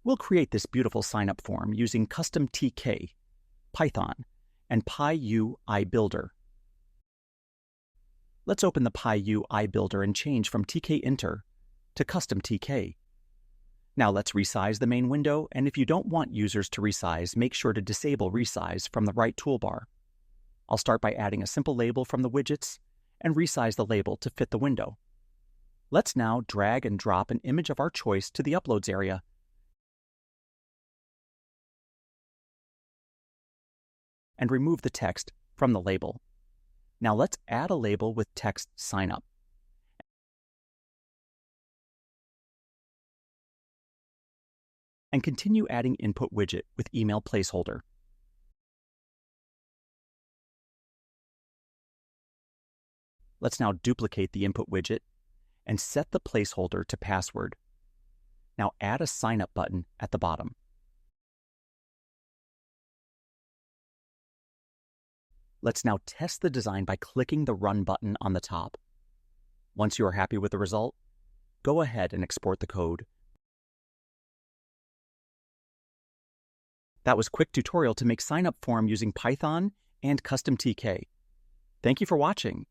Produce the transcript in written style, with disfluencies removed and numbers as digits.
We'll create this beautiful sign-up form using Customtk, Python, and Pyuibuilder. Let's open the Pyuibuilder and change from tkinter to Customtk. Now let's resize the main window, and if you don't want users to resize, make sure to disable resize from the right toolbar. I'll start by adding a simple label from the widgets and resize the label to fit the window. Let's now drag and drop an image of our choice to the Uploads area. And remove the text from the label. Now let's add a label with text Sign Up. And continue adding input widget with email placeholder. Let's now duplicate the input widget and set the placeholder to password. Now add a sign up button at the bottom. Let's now test the design by clicking the Run button on the top. Once you are happy with the result, go ahead and export the code. That was a quick tutorial to make sign-up form using Python and Customtk. Thank you for watching.